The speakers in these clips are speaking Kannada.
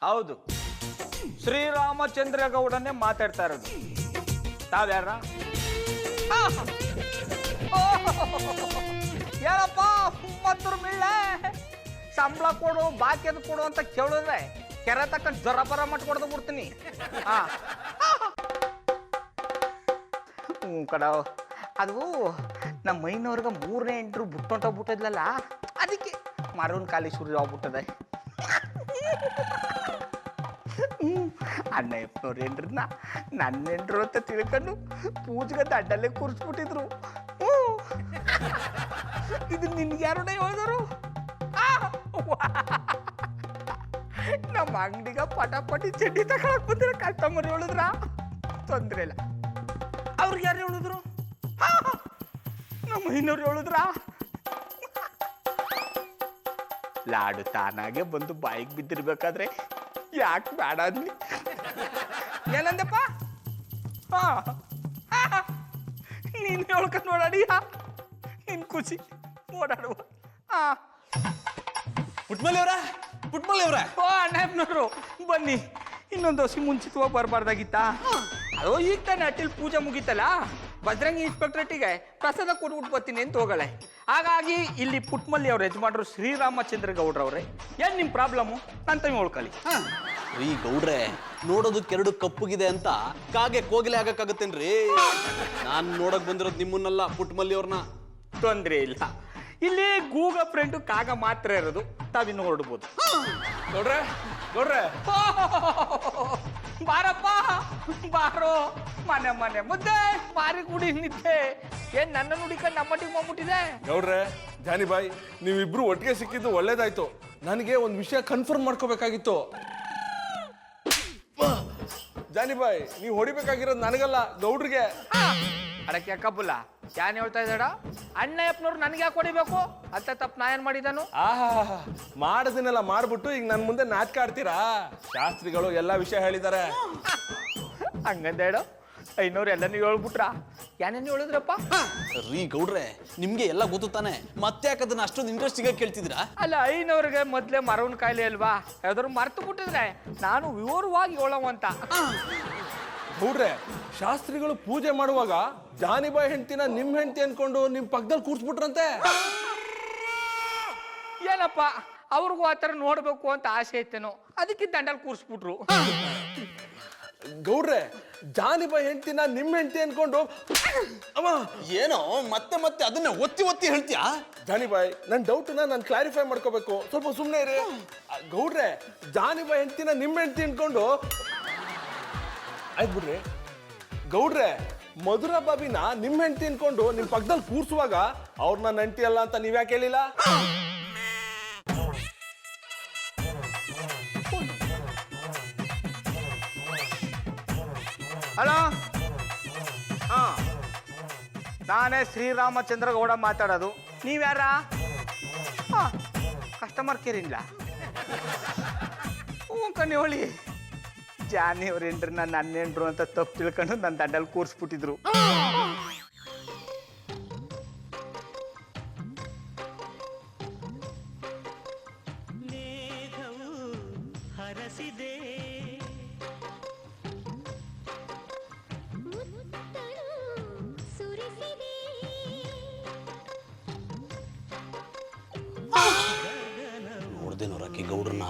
ಹೌದು, ಶ್ರೀರಾಮಚಂದ್ರ ಗೌಡನ್ನೇ ಮಾತಾಡ್ತಾ ಇರೋದು. ತಾವ್ಯಾರ? ಹೇಳಪ್ಪ ಮತ್ತರು ಮಿಳ್ಳೆ, ಸಂಬಳ ಕೊಡು ಬಾಕಿ ಅದು ಕೊಡು ಅಂತ ಕೇಳಿದ್ರೆ ಕೆರೆ ತಕ್ಕಂಡು ಜ್ವರ ಬರ ಮಟ್ಟು ಕೊಡ್ದು ಬಿಡ್ತೀನಿ. ಹ್ಞೂ ಕಡ, ಅದು ನಮ್ಮ ಮೈನವ್ರಿಗೆ 3ನೇ ಎಂಟ್ರು ಬಿಟ್ಟೊಂಟೋಗ್ಬಿಟ್ಟಿದ್ಲಲ್ಲ, ಅದಕ್ಕೆ ಮರವನ್ ಖಾಲಿ ಸುರಿ ಹೋಗ್ಬಿಟ್ಟದೆ. ಅಣ್ಣ ಎಪ್ಪನವ್ರು ಏನ್ರನ್ನ ನನ್ನ ಎಂಟ್ರು ಅಂತ ತಿಳ್ಕೊಂಡು ಪೂಜೆಗೆ ದಂಡಲ್ಲೇ ಕೂರಿಸ್ಬಿಟ್ಟಿದ್ರು. ಇದು ನಿನ್ಗೆ ಯಾರುಣ್ಣ ಹೇಳಿದರು? ನಮ್ಮ ಅಂಗಡಿಗ ಪಟಾಪಟಿ ಚಡ್ಡಿ ತಗೊಳಕ್ ಬಂದ್ರೆ ಕಸ್ಟಮರ್ ಹೇಳಿದ್ರ ತೊಂದ್ರೆ ಇಲ್ಲ. ಅವ್ರಿಗೆ ಯಾರು ಹೇಳಿದ್ರು? ನಮ್ಮ ಐನವ್ರು ಹೇಳಿದ್ರ? ಲಾಡು ತಾನಾಗೆ ಬಂದು ಬಾಯಿಗೆ ಬಿದ್ದಿರ್ಬೇಕಾದ್ರೆ ಯಾಕೆ ಬೇಡ ಅಂದ್ಲಿ? ಏನಂದಪ್ಪ? ನೀನು ಹೇಳ್ಕೊಂಡು ಓಡಾಡಿಯ ನಿನ್ ಖುಷಿ ಓಡಾಡುವ. ಪುಟ್ಮಲ್ಲಿ ಅವ್ರ ಓ ಅಣ್ಣಪ್ಪನವರು ಬನ್ನಿ. ಇನ್ನೊಂದು ವರ್ಷ ಮುಂಚಿತವಾಗಿ ಬರಬಾರ್ದಾಗಿತ್ತಾ? ಅದು ಈಗ ತಾನೆ ಅಟ್ಟಿಲ್ ಪೂಜೆ ಮುಗೀತಲ್ಲ, ಬಜರಂಗಿ ಇನ್ಸ್ಪೆಕ್ಟ್ರೇಟಿಗೆ ಪ್ರಸಾದ ಕೊಟ್ಬಿಟ್ಟು ಬರ್ತೀನಿ ಅಂತ ಹೋಗಳೆ. ಹಾಗಾಗಿ ಇಲ್ಲಿ ಪುಟ್ಮಲ್ಲಿ ಅವ್ರ ಯಜಮಾನರು ಶ್ರೀರಾಮಚಂದ್ರ ಗೌಡ್ರವ್ರೆ, ಏನ್ ನಿಮ್ ಪ್ರಾಬ್ಲಮ್ಮು ಅಂತ ಹೇಳ್ಕೊಳ್ಳಿ. ರೀ ಗೌಡ್ರೆ, ನೋಡೋದಕ್ಕೆ 2 ಕಪ್ಪುಗಿದೆ ಅಂತ ಕಾಗೆ ಕೋಗಿಲೆ ಆಗಕ್ಕಾಗತ್ತೇನ್ರಿ? ನಾನ್ ನೋಡಕ್ ಬಂದಿರೋದು ನಿಮ್ಮನ್ನೆಲ್ಲ, ಪುಟ್ಮಲ್ಲಿ ಅವ್ರನ್ನ. ತೊಂದ್ರೆ ಇಲ್ಲ, ಇಲ್ಲಿ ಗೂಗ ಫ್ರೆಂಡು ಕಾಗ ಮಾತ್ರ ಇರೋದು, ತಾವಿನ್ನು ಹೊರಡ್ಬೋದು. ಗೌಡ್ರೆ ಬಾರಪ್ಪ ಬಾರೋ, ಮನೆ ಮುದ್ದೆ ಮಾರಿ ಕುಡಿ ನಿದ್ದೆ. ಏನ್ ನನ್ನ ನುಡಿಕೊಂಡು ನಮ್ಮಟ್ಟಿಗೆ ಹೋಗ್ಬಿಟ್ಟಿದೆ? ಗೌಡ್ರೆ, ಜಾನಿಬಾಯಿ, ನೀವಿಬ್ರು ಒಟ್ಟಿಗೆ ಸಿಕ್ಕಿದ್ದು ಒಳ್ಳೇದಾಯ್ತು. ನನಗೆ ಒಂದು ವಿಷಯ ಕನ್ಫರ್ಮ್ ಮಾಡ್ಕೋಬೇಕಾಗಿತ್ತು. ಜಾನಿಬಾಯಿ, ನೀವು ಹೊಡಿಬೇಕಾಗಿರೋದು ನನಗಲ್ಲ, ಗೌಡ್ರಿಗೆ. ಅಡಕ್ಕೆ ಯಾಕಬ್ಬಲ್ಲ, ಯಾನ್ ಹೇಳ್ತಾ ಇದ್ದಾಡ? ಅಣ್ಣಯ್ಯಪ್ಪನವ್ರು ನನಗೆ ಯಾಕೆ ಹೊಡಿಬೇಕು ಅಂತ ತಪ್ಪು ನಾ ಏನ್ ಮಾಡಿದಾನು? ಮಾಡದನ್ನೆಲ್ಲ ಮಾಡ್ಬಿಟ್ಟು ಈಗ ನನ್ನ ಮುಂದೆ ನಾಟಕ ಆಡ್ತೀರಾ? ಶಾಸ್ತ್ರಿಗಳು ಎಲ್ಲಾ ವಿಷಯ ಹೇಳಿದ್ದಾರೆ. ಹಂಗಂದ ಹೇಳು, ಐನವ್ರು ಎಲ್ಲ ನೀವು ಹೇಳ್ಬಿಟ್ರ? ಏನೇನು ಹೇಳಿದ್ರಪ್ಪ? ರೀ ಗೌಡ್ರೆ, ನಿಮ್ಗೆ ಎಲ್ಲ ಗೊತ್ತು ತಾನೆ, ಮತ್ತೆ ಯಾಕೆ ಅದನ್ನ ಅಷ್ಟೊಂದು ಇಂಟ್ರೆಸ್ಟಿಂಗ್ ಆಗಿ ಕೇಳ್ತಿದ್ದೀರಾ? ಅಲ್ಲ, ಐನವ್ರಿಗೆ ಮೊದ್ಲೇ ಮರವನ್ ಕಾಯಿಲೆ ಅಲ್ವಾ, ಯಾವ್ದಾದ್ರು ಮರ್ತು ಬಿಟ್ಟಿದ್ರೆ ನಾನು ವಿವರವಾಗಿ ಹೇಳೋವಂತ. ಗೌಡ್ರೆ, ಶಾಸ್ತ್ರಿಗಳು ಪೂಜೆ ಮಾಡುವಾಗ ಜಾನಿಬಾಯಿ ಹೆಂಡ್ತಿನ ನಿಮ್ ಹೆಂಡ್ತಿ ಅನ್ಕೊಂಡು ನಿಮ್ ಪಕ್ಕದಲ್ಲಿ ಕೂರ್ಸ್ಬಿಟ್ರಂತೆ. ಏನಪ್ಪ, ಅವ್ರಿಗೂ ಆ ಥರ ನೋಡ್ಬೇಕು ಅಂತ ಆಸೆ ಐತೇನೋ, ಅದಕ್ಕೆ ದಂಡಲ್ಲಿ ಕೂರಿಸ್ಬಿಟ್ರು. ಗೌಡ್ರೆ, ಜಾನಿಬಾಯಿ ಹೆಂಡ್ತಿನ ನಿಮ್ ಹೆಂಡ್ತಿ ಅನ್ಕೊಂಡು ಅಮ್ಮ ಏನೋ ಮತ್ತೆ ಅದನ್ನ ಒತ್ತಿ ಹೇಳ್ತೀಯಾ? ಜಾನಿಬಾಯಿ, ನನ್ನ ಡೌಟ್ನ ನಾನು ಕ್ಲಾರಿಫೈ ಮಾಡ್ಕೋಬೇಕು, ಸ್ವಲ್ಪ ಸುಮ್ಮನೆ ಇರಿ. ಗೌಡ್ರೆ, ಜಾನಿಬಾಯಿ ಹೆಂಡ್ತಿನ ನಿಮ್ ಹೆಂಡ್ತಿ ಅನ್ಕೊಂಡು ಆಯ್ತು ಬಿಡ್ರಿ. ಗೌಡ್ರೆ, ಮಧುರ ಬಾಬಿನ ನಿಮ್ ಹೆಂಡ್ತಿ ಅನ್ಕೊಂಡು ನಿಮ್ ಪಕ್ಕದಲ್ಲಿ ಕೂರ್ಸುವಾಗ ಅವ್ರ ನನ್ನ ಹೆಂಡ್ತಿ ಅಲ್ಲ ಅಂತ ನೀವ್ಯಾಕೆ ಹೇಳಿಲ್ಲ? ಹಲೋ, ನಾನೇ ಶ್ರೀರಾಮಚಂದ್ರ ಗೌಡ ಮಾತಾಡೋದು. ನೀವ್ಯಾರ? ಕಸ್ಟಮರ್ ಕೇರ್ ಇಲ್ಲ. ಹ್ಞೂ ಕಣ್ಣಿ ಹೊಳಿ, ಜಾನಿ ಅವ್ರೇನ್ರಿ ನನ್ನ ಹೆಂಡ್ರು ಅಂತ ತಪ್ಪು ತಿಳ್ಕೊಂಡು ನನ್ನ ದಂಡಲ್ಲಿ ಕೂರಿಸ್ಬಿಟ್ಟಿದ್ರು. ನೋಡ್ದೇನೋರಕ್ಕೆ ಗೌಡ್ರನ್ನ.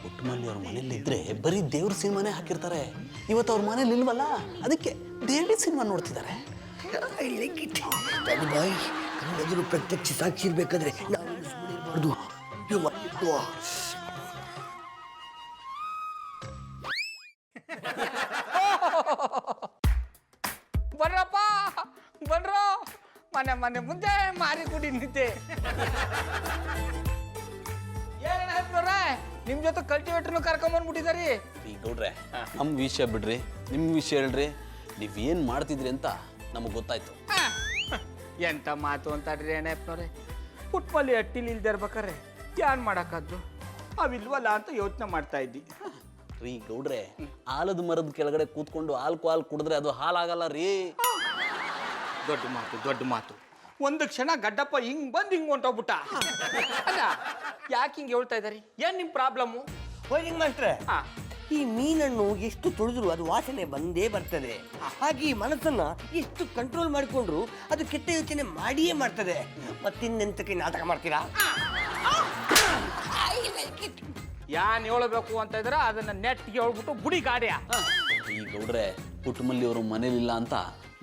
ಪುಟ್ಮಲ್ಲಿ ಅವ್ರ ಮನೇಲಿ ಇದ್ರೆ ಬರೀ ದೇವ್ರ ಸಿನಿಮಾನೇ ಹಾಕಿರ್ತಾರೆ. ಇವತ್ತು ಅವ್ರ ಮನೇಲಿ ಇಲ್ವಲ್ಲ, ಅದಕ್ಕೆ ದೇವ್ರ ಸಿನಿಮಾ ನೋಡ್ತಿದ್ದಾರೆ. ಜಾನಿಬಾಯಿ, ಕಣ್ಣೆದುರು ಪ್ರತ್ಯಕ್ಷ ಸಾಕ್ಷಿ ಇರ್ಬೇಕಾದ್ರೆ ನಾವು ಬರ್ರಪ್ಪ ಬನ್ರೋ, ಮನೆ ಮುಂದೆ ಮಾರಿ ಕುಡಿ ನಿದ್ದೆ. ನಿಮ್ ಜೊತೆ ಕಲ್ಟಿವೇಟರ್ನು ಕರ್ಕೊಂಬಂದ್ಬಿಟ್ಟಿದಾರಿ. ಈ ಗೌಡ್ರೆ, ನಮ್ಮ ವಿಷಯ ಬಿಡ್ರಿ, ನಿಮ್ಮ ವಿಷಯ ಹೇಳ್ರಿ. ನೀವೇನ್ ಮಾಡ್ತಿದ್ರಿ ಅಂತ ನಮಗೆ ಗೊತ್ತಾಯ್ತು. ಎಂತ ಮಾತು ಅಂತಾಡ್ರಿ ಅಣ್ಣಪ್ಪನವ್ರೆ. ಪುಟ್ಮಲ್ಲಿ ಅಟ್ಟಿಲಿ ಇಲ್ದೇ ಇರ್ಬೇಕಾರೆ ಏನ್ ಮಾಡಕ್ಕಾದ್ರು, ಅವಿಲ್ವಲ್ಲ ಅಂತ ಯೋಚನೆ ಮಾಡ್ತಾ ಇದ್ದಿ. ರೀ ಗೌಡ್ರೆ, ಆಲದ ಮರದ ಕೆಳಗಡೆ ಕೂತ್ಕೊಂಡು ಆಲ್ಕೋಹಾಲ್ ಕುಡಿದ್ರೆ ಅದು ಹಾಲಾಗಲ್ಲ ರೀ. ದೊಡ್ಡ ಮಾತು. ಒಂದು ಕ್ಷಣ ಗಡ್ಡಪ್ಪ ಹಿಂಗ್ ಬಂದು ಹಿಂಗ್ ಹೊಂಟೋಗ್ಬಿಟ್ಟ. ಅಲ್ಲ, ಯಾಕೆ ಹಿಂಗೆ ಹೇಳ್ತಾ ಇದ್ದಾರಿ? ಏನ್ ನಿಮ್ ಪ್ರಾಬ್ಲಮ್ಮು? ಹೋಗಿ ಮಾಸ್ಟ್ರೆ ಹಾ. ಈ ಮೀನನ್ನು ಎಷ್ಟು ತೊಳೆದ್ರು ಅದು ವಾಸನೆ ಬಂದೇ ಬರ್ತದೆ. ಹಾಗೆ ಈ ಮನಸ್ಸನ್ನ ಎಷ್ಟು ಕಂಟ್ರೋಲ್ ಮಾಡಿಕೊಂಡ್ರು ಅದು ಕೆಟ್ಟ ಯೋಚನೆ ಮಾಡಿಯೇ ಮಾಡ್ತದೆ. ಮತ್ತಿನ್ನೆಂತಕ್ಕೆ ನಾಟಕ ಮಾಡ್ತೀರಾ? ಯಾನ್ ಹೇಳ್ಬೇಕು ಅಂತ ಇದ್ರೆ ಅದನ್ನ ನೆಟ್ಗೆ ಹೇಳ್ಬಿಟ್ಟು ಬುಡಿ ಗಾಡಿಯ. ಈ ಗೌಡ್ರೆ ಪುಟ್ಟಮಲ್ಲಿ ಅವರು ಮನೇಲಿಲ್ಲ ಅಂತ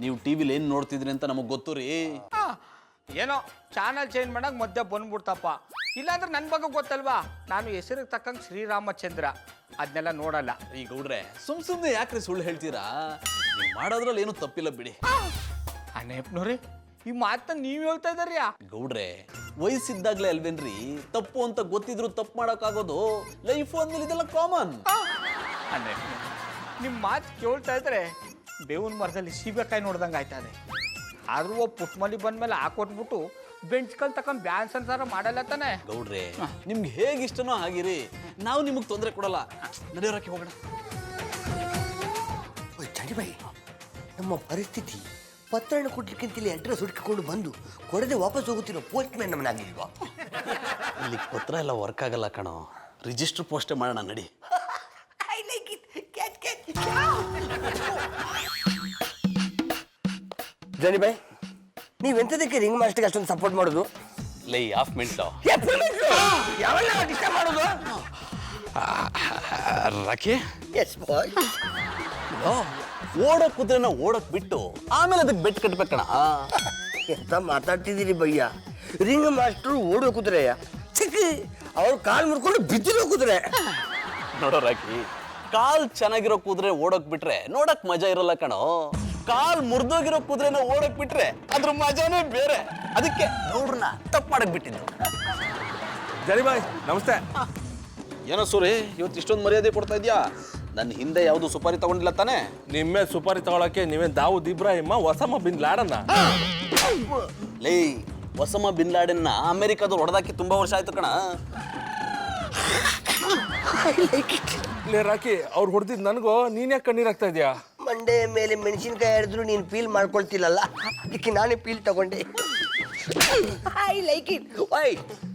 ನೀವು ಟಿವಿಲಿ ಏನ್ ನೋಡ್ತಿದ್ರಿ ಅಂತ ನಮಗ್ ಗೊತ್ತು ರೀ. ಏನೋ ಚಾನಲ್ ಚೇಂಜ್ ಮಾಡಕ್ ಮಧ್ಯ ಬಂದ್ಬಿಡ್ತಪ್ಪ. ಇಲ್ಲಾಂದ್ರೆ ನನ್ನ ಬಗ್ಗೆ ಗೊತ್ತಲ್ವಾ, ನಾನು ಹೆಸರಿಗೆ ತಕ್ಕಂಗೆ ಶ್ರೀರಾಮಚಂದ್ರ ಅದನ್ನೆಲ್ಲ ನೋಡಲ್ಲ. ಈ ಗೌಡ್ರೆ ಸುಮ್ನೆ ಯಾಕ್ರಿ ಸುಳ್ಳು ಹೇಳ್ತೀರಾ? ನೀವ್ ಮಾಡೋದ್ರಲ್ಲಿ ಏನು ತಪ್ಪಿಲ್ಲ ಬಿಡಿ. ಅನೇಪ್ನವ್ರಿ ಈ ಮಾತನ್ನ ನೀವ್ ಹೇಳ್ತಾ ಇದ್ದಾರ್ರಿ. ಗೌಡ್ರೆ ವಯಸ್ಸಿದ್ದಾಗ್ಲೇ ಅಲ್ವೇನ್ರಿ ತಪ್ಪು ಅಂತ ಗೊತ್ತಿದ್ರು ತಪ್ಪು ಮಾಡಕ್ಕಾಗೋದು. ಲೈಫ್ ಅಂದ್ಮೇಲೆ ಇದೆಲ್ಲ ಕಾಮನ್. ನಿಮ್ಮ ಮಾತು ಕೇಳ್ತಾ ಇದ್ರೆ ಬೇವಿನ ಮರದಲ್ಲಿ ಸೀಬೆಕಾಯಿ ನೋಡ್ದಂಗೆ ಆಯ್ತದೆ. ಆದ್ರೂ ಒಬ್ಬ ಪುಟ್ಮಲಿ ಬಂದ್ಮೇಲೆ ಹಾಕೊಟ್ಬಿಟ್ಟು ಬೆಂಚ್ ಕಲ್ ತಕೊಂಡ್ ಬ್ಯಾನ್ಸ್ ಅಂತಾರ ಮಾಡಲ್ಲ ತಾನೆ. ಗೌಡ್ರೆ ನಿಮ್ಗೆ ಹೇಗೆ ಇಷ್ಟನೋ ಆಗಿರಿ, ನಾವು ನಿಮಗ್ ತೊಂದರೆ ಕೊಡಲ್ಲ. ನಡೆಯೋರಕ್ಕೆ ಹೋಗೋಣ. ಬಾಯಿ, ನಮ್ಮ ಪರಿಸ್ಥಿತಿ ಪತ್ರಣ ಕೊಡ್ಲಿಕ್ಕಿಂತಲೇ ಅಡ್ರೆಸ್ ಹುಡುಕಿಕೊಂಡು ಬಂದು ಕೊಡದೆ ವಾಪಸ್ ಹೋಗುತ್ತಿರೋ ಪೋಸ್ಟ್ ಮ್ಯಾನ್ ನಮ್ಮನಾಗಿಲ್ವಾ? ಇಲ್ಲಿ ಪತ್ರ ಎಲ್ಲ ವರ್ಕ್ ಆಗಲ್ಲ ಕಣೋ, ರಿಜಿಸ್ಟರ್ ಪೋಸ್ಟೇ ಮಾಡೋಣ ನಡಿ. ಜನಿ ಬಾಯ್, ನೀವೆಂತದಕ್ಕೆ ರಿಂಗ್ ಮಾಸ್ಟರ್ಗೆ ಅಷ್ಟೊಂದು ಸಪೋರ್ಟ್ ಮಾಡೋದು? ಲೈ ಆಫ್ ಮಿಂಟ್ ಯಾವೆಲ್ಲ ಡಿಸ್ಟರ್ಬ್ ಮಾಡೋದು? ರಾಕಿ ಎಸ್ ಬಾಯ್. ಓಡೋಕ್ ಕುದ್ರೆನ ಓಡೋಕ್ ಬಿಟ್ಟು ಆಮೇಲೆ ಅದಕ್ಕೆ ಬೆಟ್ ಕಟ್ಬೇಕಣ. ಎಂತ ಮಾತಾಡ್ತಿದ್ದೀರಿ ಭಯ್ಯ? ರಿಂಗ್ ಮಾಸ್ಟರ್ ಓಡೋ ಕುದುರೆಯ ಚಿಕ್ಕ ಅವ್ರು ಕಾಲ್ ಮುರ್ಕೊಂಡು ಬಿದ್ದಿರೋ ಕುದುರೆ. ನೋಡೋ ರಾಕಿ, ಕಾಲ್ ಚೆನ್ನಾಗಿರೋ ಕುದುರೆ ಓಡೋಕ್ ಬಿಟ್ರೆ ನೋಡಕ್ ಮಜಾ ಇರಲ್ಲ ಕಣೋ. ಕಾಲ್ ಮುರಿದೋಗಿರೋ ಕುದುರೆನ ಓಡಕ್ ಬಿಟ್ರೆ ಅದ್ರ ಮಜಾನೇ ಬೇರೆ. ಅದಕ್ಕೆ ನೋಡ್ರನ್ನ ತಪ್ಪು ಮಾಡಕ್ ಬಿಟ್ಟಿದ್ದು. ಜರಿ ಬಾಯ್ ನಮಸ್ತೆ. ಏನೋ ಸೂರಿ ಇವತ್ತು ಇಷ್ಟೊಂದು ಮರ್ಯಾದೆ ಕೊಡ್ತಾ ಇದ್ಯಾ? ನನ್ನ ಹಿಂದೆ ಯಾವುದು ಸುಪಾರಿ ತಗೊಂಡಿಲ್ಲ ತಾನೆ? ನಿಮ್ಮೆ ಸುಪಾರಿ ತಗೊಳಕ್ಕೆ ನೀವೇನ್ ದಾವೂದ್ ಇಬ್ರಾಹಿಮ ಒಸಾಮ ಬಿನ್ ಲಾಡನ್ನ? ಲೇ, ಒಸಾಮ ಬಿನ್ ಲಾಡೆನ್ನ ಅಮೆರಿಕಾದವ್ರು ಹೊಡೆದಾಕಿ ತುಂಬಾ ವರ್ಷ ಆಯ್ತು ಕಣ. ಲೇ ರಾಕಿ, ಅವ್ರು ಹೊಡೆದಿದ್ ನನಗೋ ನೀನ್ ಯಾಕೆ ಕಣ್ಣೀರ್ ಆಗ್ತಾ ಇದೆಯಾ? ಮಂಡೆ ಮೇಲೆ ಮೆಣಸಿನ್ಕಾಯಿ ಹಿಡಿದ್ರು ನೀನು ಫೀಲ್ ಮಾಡ್ಕೊಳ್ತಿಲ್ಲಲ್ಲ, ಅದಕ್ಕೆ ನಾನೇ ಫೀಲ್ ತಗೊಂಡೆ. I like it. ವೈ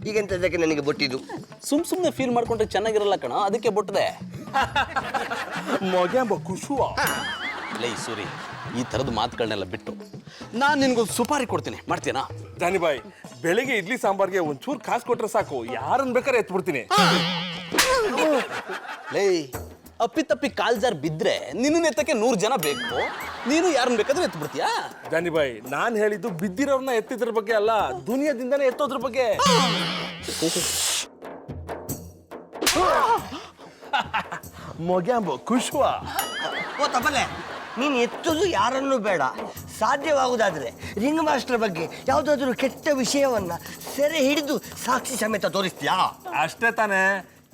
ಈಗೆಂತದಕ್ಕೆ ನನಗೆ ಬೊಟ್ಟಿದ್ದು? ಸುಮ್ನೆ ಫೀಲ್ ಮಾಡ್ಕೊಂಡ್ರೆ ಚೆನ್ನಾಗಿರಲ್ಲ ಕಣ, ಅದಕ್ಕೆ ಬಿಟ್ಟದೆ. ಮೊಗೆಂಬ ಖುಷುವ. ಲೈ ಸೂರಿ, ಈ ಥರದ ಮಾತುಗಳನ್ನೆಲ್ಲ ಬಿಟ್ಟು ನಾನು ನಿನ್ಗೊಂದು ಸುಪಾರಿ ಕೊಡ್ತೀನಿ, ಮಾಡ್ತೀನಾ? ಜಾನಿ ಬಾಯ್, ಬೆಳಿಗ್ಗೆ ಇಡ್ಲಿ ಸಾಂಬಾರ್ಗೆ ಒಂಚೂರು ಕಾಸು ಕೊಟ್ರೆ ಸಾಕು, ಯಾರನ್ನ ಬೇಕಾದ್ರೆ ಎತ್ಬಿಡ್ತೀನಿ. ಲೈ, ಅಪ್ಪಿತಪ್ಪಿ ಕಾಲ್ಜಾರ್ ಬಿದ್ರೆ ನಿನ್ನ ಎತ್ತಕ್ಕೆ 100 ಜನ ಬೇಕು. ನೀನು ಯಾರನ್ನ ಬೇಕಾದ್ರೆ ಎತ್ತು ಬಿಡ್ತೀಯಾ? ಜಾನಿ ಬಾಯ್, ನಾನ್ ಹೇಳಿದ್ದು ಬಿದ್ದಿರೋರ್ನ ಎತ್ತಿದ್ರ ಬಗ್ಗೆ ಅಲ್ಲ, ದುನಿಯಾದಿಂದಾನೇ ಎತ್ತೋದ್ರ ಬಗ್ಗೆ. ಮೊಗ್ಯಾಂಬ ಖುಷುವ. ಓ ತಪ್ಪಲೆ, ನೀನು ಎತ್ತೋದು ಯಾರನ್ನೂ ಬೇಡ. ಸಾಧ್ಯವಾಗುವುದಾದ್ರೆ ರಿಂಗ್ ಮಾಸ್ಟರ್ ಬಗ್ಗೆ ಯಾವುದಾದ್ರೂ ಕೆಟ್ಟ ವಿಷಯವನ್ನ ಸೆರೆ ಹಿಡಿದು ಸಾಕ್ಷಿ ಸಮೇತ ತೋರಿಸ್ತೀಯಾ? ಅಷ್ಟೇ ತಾನೇ,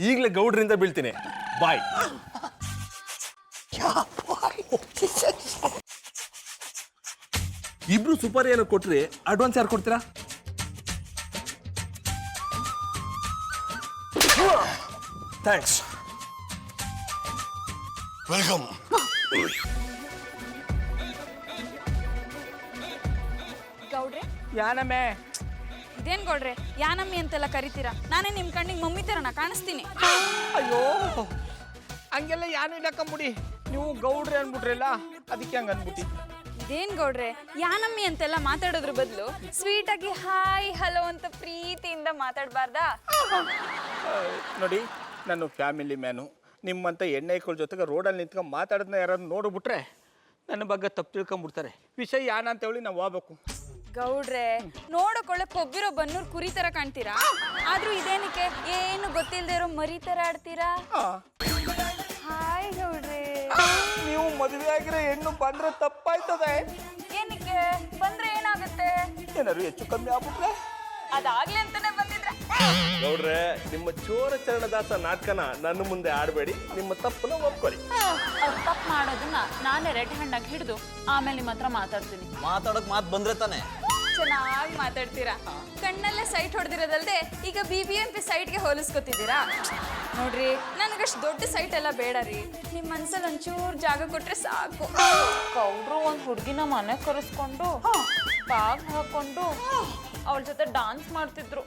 ಈಗಲೇ ಗೌಡ್ರಿಂದ ಬೀಳ್ತೀನಿ. ಬಾಯ್. ಇಬ್ರು ಸುಪಾರಿ ಏನೋ ಕೊಟ್ರಿ, ಅಡ್ವಾನ್ಸ್ ಯಾರು ಕೊಡ್ತೀರಾ? ಥ್ಯಾಂಕ್ಸ್. ವೆಲ್ಕಮ್. ಗೌಡ್ರೆ, ಯಾನಮ್ಮೆ ಇದೇನ್ ಗೌಡ್ರೆ ಯಾನಮ್ಮಿ ಅಂತೆಲ್ಲ ಕರಿತೀರಾ? ನಾನೇ ನಿಮ್ ಕಣ್ಣಿಗೆ ಮಮ್ಮಿ ತರನ ಕಾಣಿಸ್ತೀನಿ? ಅಯ್ಯೋ, ಹಂಗೆಲ್ಲ ಯಾನು ಇಲ್ಲಕ್ಕಂಬಿಡಿ. ನೀವು ಗೌಡ್ರೆ ಅನ್ಬಿಟ್ರಲ್ಲ, ಅದಕ್ಕೆ ಹಂಗ ಅನ್ಬಿಟ್ಟಿ. ಇದೇನ್ ಗೌಡ್ರೆ ಯಾನಮ್ಮಿ ಅಂತೆಲ್ಲ ಮಾತಾಡೋದ್ರ ಬದಲು ಸ್ವೀಟ್ ಆಗಿ ಹಾಯ್ ಹಲೋ ಅಂತ ಪ್ರೀತಿಯಿಂದ ಮಾತಾಡಬಾರ್ದಾ? ನೋಡಿ, ನಾನು ಫ್ಯಾಮಿಲಿ ಮ್ಯಾನು. ನಿಮ್ಮಂಥ ಎಣ್ಣೆಗಳ ಜೊತೆಗೆ ರೋಡಲ್ಲಿ ನಿಂತ್ಕೊಂಡು ಮಾತಾಡೋದನ್ನ ಯಾರಾದ್ರು ನೋಡ್ಬಿಟ್ರೆ ನನ್ನ ಬಗ್ಗೆ ತಪ್ಪು ತಿಳ್ಕೊಂಬಿಡ್ತಾರೆ. ವಿಷಯ ಯಾನ ಅಂತ ಹೇಳಿ ನಾವು ಹೋಗ್ಬೇಕು. ಗೌಡ್ರೆ, ನೋಡೋಕೊಳ್ಳೆ ಕೊಬ್ಬಿರೋ ಬನ್ನೂರ್ ಕುರಿ ತರ ಕಾಣ್ತೀರಾ, ಆದ್ರೂ ಇದೇನಕ್ಕೆ ಏನು ಗೊತ್ತಿಲ್ಲದೆ ಇರೋ ಮರಿ ತರ ಆಡ್ತೀರಾ? ಹಾಯ್ ಗೌಡ್ರೆ. ನೀವು ಮದುವೆ ಆಗಿರೋ ಹೆಣ್ಣು ಬಂದ್ರೆ ತಪ್ಪಾಯ್ತದೆ. ಏನಕ್ಕೆ ಬಂದ್ರೆ ಏನಾಗುತ್ತೆ? ಏನಾದ್ರು ಹೆಚ್ಚು ಕಮ್ಮಿ ಆಗ್ಬಿಟ್ರೆ? ಅದಾಗ್ಲಿ ಅಂತಾನೆ ಬಂದಿದ್ರೆ. ಗೌಡ್ರೆ, ನಿಮ್ಮ ಚೋರ ಚರಣದಾಸ ನಾಟಕನ ನನ್ನ ಮುಂದೆ ಆಡಬೇಡಿ, ನಿಮ್ಮ ತಪ್ಪನ್ನ ಒಪ್ಕೊಳ್ಳಿ. ಅವ್ರು ತಪ್ಪು ಮಾಡೋದನ್ನ ನಾನೇ ರೆಡ್ ಹ್ಯಾಂಡ್ ಆಗಿ ಹಿಡಿದು ಆಮೇಲೆ ನಿಮ್ಮ ಹತ್ರ ಮಾತಾಡ್ತೀನಿ. ಮಾತಾಡೋಕ್ ಮಾತು ಬಂದ್ರೆ ತಾನೆ. ಚೆನ್ನಾಗಿ ಮಾತಾಡ್ತೀರಾ. ಕಣ್ಣಲ್ಲೇ ಸೈಟ್ ಹೊಡೆದಿರೋದಲ್ದೆ ಈಗ BBMP ಸೈಟ್ಗೆ ಹೋಲಿಸ್ಕೊತಿದ್ದೀರಾ. ನೋಡ್ರಿ, ನನಗಷ್ಟು ದೊಡ್ಡ ಸೈಟ್ ಎಲ್ಲ ಬೇಡ ರೀ. ನಿಮ್ಮ ಮನ್ಸಲ್ಲಿ ಒಂಚೂರು ಜಾಗ ಕೊಟ್ರೆ ಸಾಕು. ಕೌಡ್ರು ಒಂದು ಹುಡುಗಿನ ಮನೆ ಕರೆಸ್ಕೊಂಡು ಬಾಗ್ ಹಾಕೊಂಡು ಅವಳ ಜೊತೆ ಡಾನ್ಸ್ ಮಾಡ್ತಿದ್ರು.